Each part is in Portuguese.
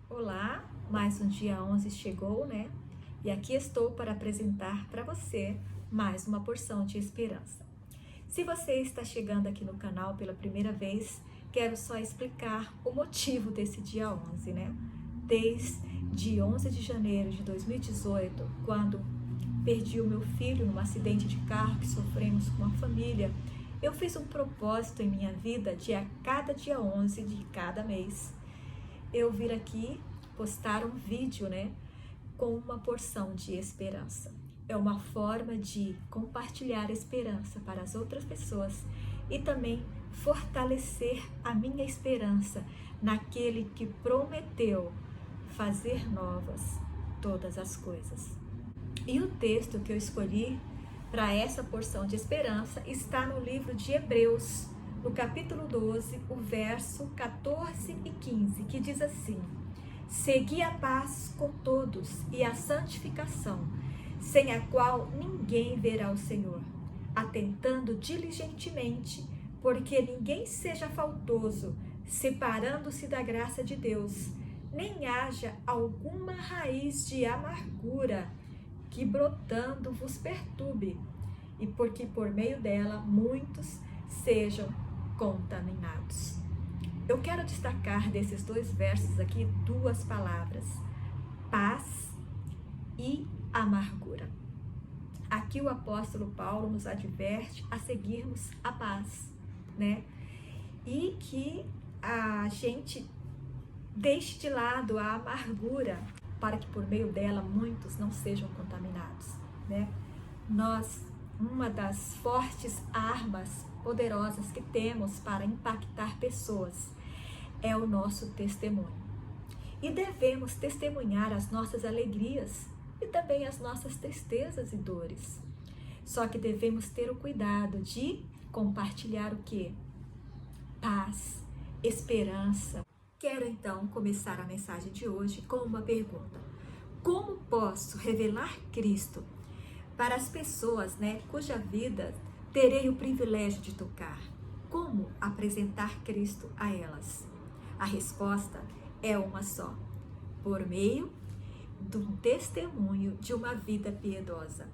Olá, mais um dia 11 chegou, né? E aqui estou para apresentar para você mais uma porção de esperança. Se você está chegando aqui no canal pela primeira vez, quero só explicar o motivo desse dia 11, né? Desde 11 de janeiro de 2018, quando perdi o meu filho num acidente de carro que sofremos com a família, eu fiz um propósito em minha vida de a cada dia 11 de cada mês eu vir aqui postar um vídeo, né, com uma porção de esperança. É uma forma de compartilhar esperança para as outras pessoas e também fortalecer a minha esperança naquele que prometeu fazer novas todas as coisas. E o texto que eu escolhi para essa porção de esperança está no livro de Hebreus, no capítulo 12, o verso 14 e 15, que diz assim: segui a paz com todos e a santificação, sem a qual ninguém verá o Senhor, atentando diligentemente, porque ninguém seja faltoso, separando-se da graça de Deus, nem haja alguma raiz de amargura que brotando vos perturbe, e porque por meio dela muitos sejam contaminados. Eu quero destacar desses dois versos aqui duas palavras: paz e amargura. Aqui o apóstolo Paulo nos adverte a seguirmos a paz, né? E que a gente deixe de lado a amargura, para que por meio dela muitos não sejam contaminados, né? Uma das fortes armas poderosas que temos para impactar pessoas é o nosso testemunho. E devemos testemunhar as nossas alegrias e também as nossas tristezas e dores. Só que devemos ter o cuidado de compartilhar o quê? Paz, esperança. Quero então começar a mensagem de hoje com uma pergunta: como posso revelar Cristo para as pessoas, né, cuja vida terei o privilégio de tocar? Como apresentar Cristo a elas? A resposta é uma só: por meio do testemunho de uma vida piedosa.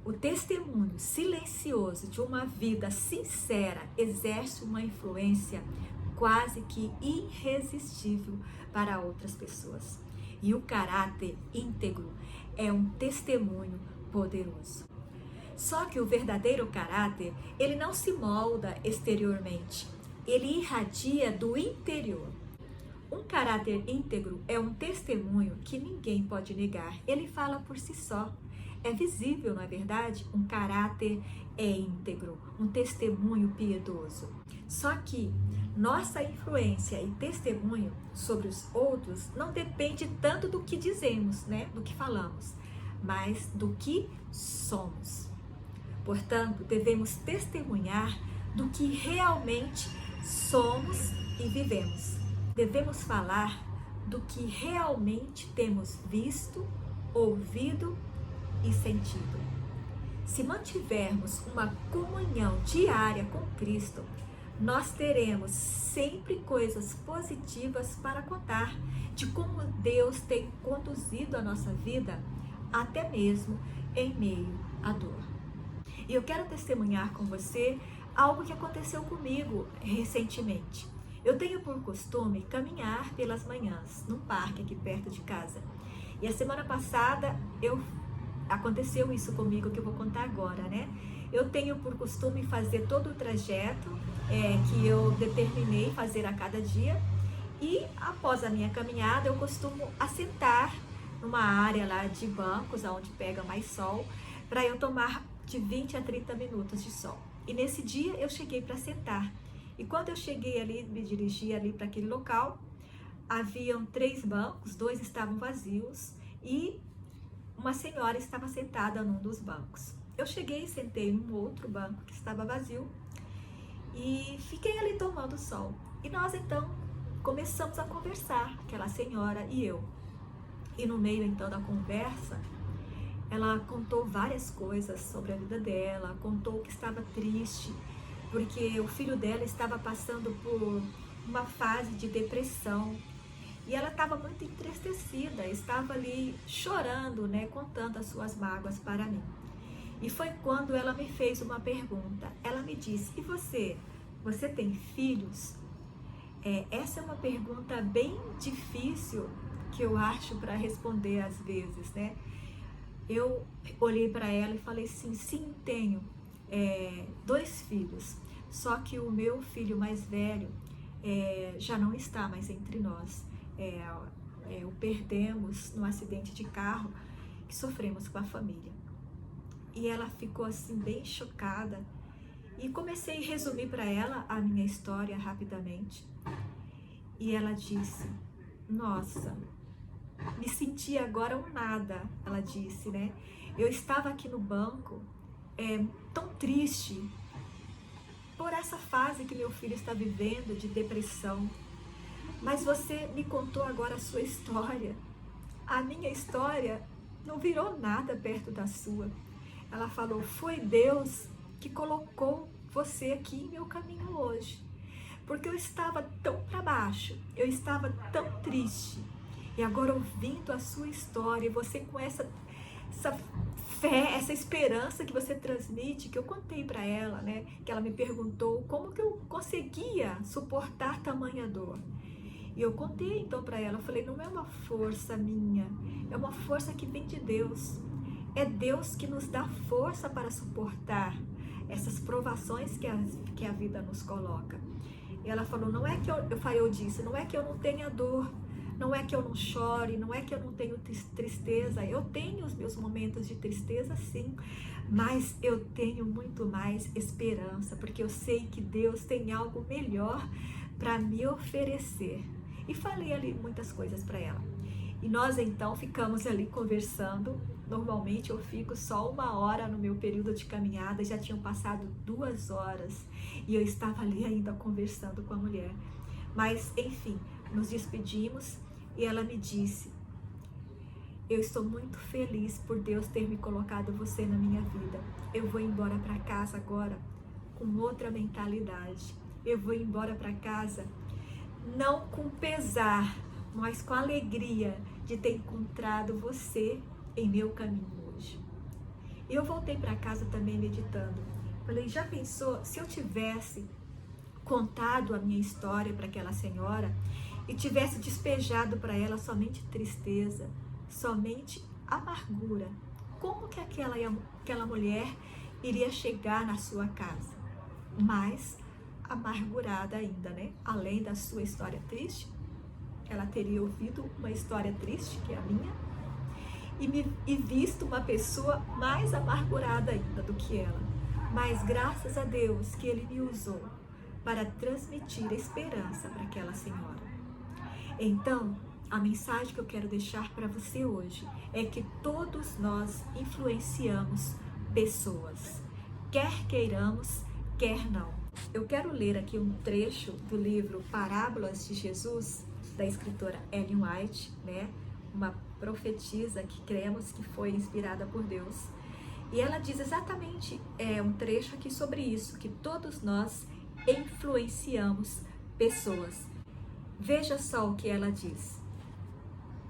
O testemunho silencioso de uma vida sincera exerce uma influência quase que irresistível para outras pessoas. E o caráter íntegro é um testemunho poderoso. Só que o verdadeiro caráter, ele não se molda exteriormente, ele irradia do interior. Um caráter íntegro é um testemunho que ninguém pode negar, ele fala por si só. É visível, não é verdade? Um caráter é íntegro, um testemunho piedoso. Só que nossa influência e testemunho sobre os outros não depende tanto do que dizemos, né? Do que falamos, mas do que somos. Portanto, devemos testemunhar do que realmente somos e vivemos. Devemos falar do que realmente temos visto, ouvido e sentido. Se mantivermos uma comunhão diária com Cristo, nós teremos sempre coisas positivas para contar de como Deus tem conduzido a nossa vida, até mesmo em meio à dor. E eu quero testemunhar com você algo que aconteceu comigo recentemente. Eu tenho por costume caminhar pelas manhãs num parque aqui perto de casa. E a semana passada aconteceu isso comigo, que eu vou contar agora, né? Eu tenho por costume fazer todo o trajeto que eu determinei fazer a cada dia. E após a minha caminhada, eu costumo assentar numa área lá de bancos, onde pega mais sol, para eu tomar de 20 a 30 minutos de sol. E nesse dia eu cheguei para sentar. E quando eu cheguei ali, me dirigi ali para aquele local, haviam 3 bancos, 2 estavam vazios e uma senhora estava sentada num dos bancos. Eu cheguei e sentei num outro banco que estava vazio e fiquei ali tomando sol. E nós então começamos a conversar, aquela senhora e eu. E no meio então da conversa, ela contou várias coisas sobre a vida dela, contou que estava triste, porque o filho dela estava passando por uma fase de depressão E ela estava muito entristecida, estava ali chorando, né, contando as suas mágoas para mim. E foi quando ela me fez uma pergunta. Ela me disse: e você? Você tem filhos? Essa é uma pergunta bem difícil que eu acho para responder às vezes, né? Eu olhei para ela e falei assim: sim, tenho 2 filhos. Só que o meu filho mais velho já não está mais entre nós. O perdemos num acidente de carro que sofremos com a família. E ela ficou assim bem chocada e comecei a resumir para ela a minha história rapidamente. E ela disse: nossa, me senti agora um nada, ela disse, né? Eu estava aqui no banco tão triste por essa fase que meu filho está vivendo de depressão. Mas você me contou agora a sua história. A minha história não virou nada perto da sua. Ela falou: foi Deus que colocou você aqui em meu caminho hoje. Porque eu estava tão para baixo, eu estava tão triste. E agora ouvindo a sua história, você com essa fé, essa esperança que você transmite, que eu contei para ela, né? Que ela me perguntou como que eu conseguia suportar tamanha dor. E eu contei então para ela, eu falei: não é uma força minha, é uma força que vem de Deus. É Deus que nos dá força para suportar essas provações que a vida nos coloca. E ela falou: não é que eu disse, não é que eu não tenha dor, não é que eu não chore, não é que eu não tenho tristeza. Eu tenho os meus momentos de tristeza, sim, mas eu tenho muito mais esperança, porque eu sei que Deus tem algo melhor para me oferecer. E falei ali muitas coisas para ela. E nós então ficamos ali conversando. Normalmente eu fico só 1 hora no meu período de caminhada, já tinham passado 2 horas e eu estava ali ainda conversando com a mulher. Mas enfim, nos despedimos e ela me disse: eu estou muito feliz por Deus ter me colocado você na minha vida. Eu vou embora para casa agora com outra mentalidade. Eu vou embora para casa não com pesar, mas com alegria de ter encontrado você em meu caminho hoje. Eu voltei para casa também meditando. Falei: já pensou se eu tivesse contado a minha história para aquela senhora e tivesse despejado para ela somente tristeza, somente amargura? Como que aquela mulher iria chegar na sua casa? Mais amargurada ainda, né? Além da sua história triste, ela teria ouvido uma história triste, que é a minha, e visto uma pessoa mais amargurada ainda do que ela. Mas graças a Deus que Ele me usou para transmitir esperança para aquela senhora. Então, a mensagem que eu quero deixar para você hoje é que todos nós influenciamos pessoas, quer queiramos, quer não. Eu quero ler aqui um trecho do livro Parábolas de Jesus, da escritora Ellen White, né? Uma profetisa que cremos que foi inspirada por Deus. E ela diz exatamente um trecho aqui sobre isso, que todos nós influenciamos pessoas. Veja só o que ela diz.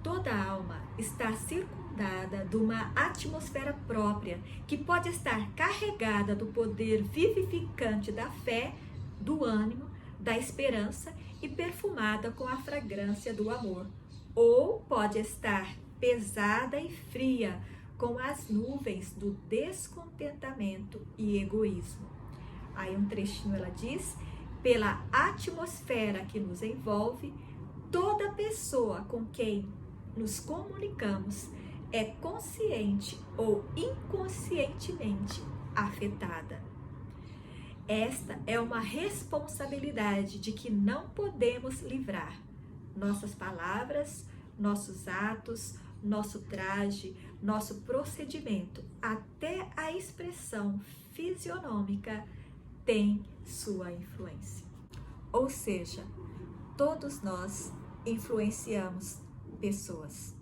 Toda alma está circundada de uma atmosfera própria que pode estar carregada do poder vivificante da fé, do ânimo, da esperança e perfumada com a fragrância do amor. Ou pode estar pesada e fria com as nuvens do descontentamento e egoísmo. Aí um trechinho ela diz: pela atmosfera que nos envolve, toda pessoa com quem nos comunicamos é consciente ou inconscientemente afetada. Esta é uma responsabilidade de que não podemos livrar. Nossas palavras, nossos atos, nosso traje, nosso procedimento, até a expressão fisionômica tem sua influência. Ou seja, todos nós influenciamos pessoas.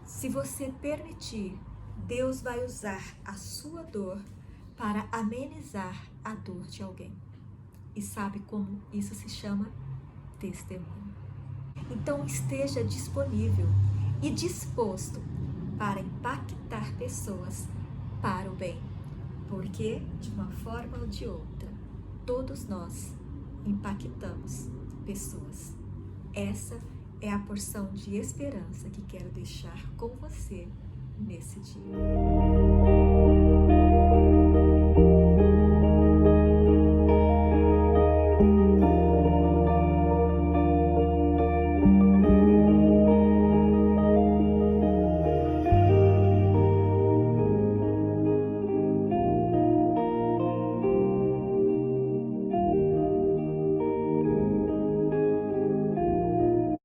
Se você permitir, Deus vai usar a sua dor para amenizar a dor de alguém. E sabe como isso se chama? Testemunho. Então esteja disponível e disposto para impactar pessoas para o bem, porque de uma forma ou de outra, todos nós impactamos pessoas. Essa é a porção de esperança que quero deixar com você nesse dia.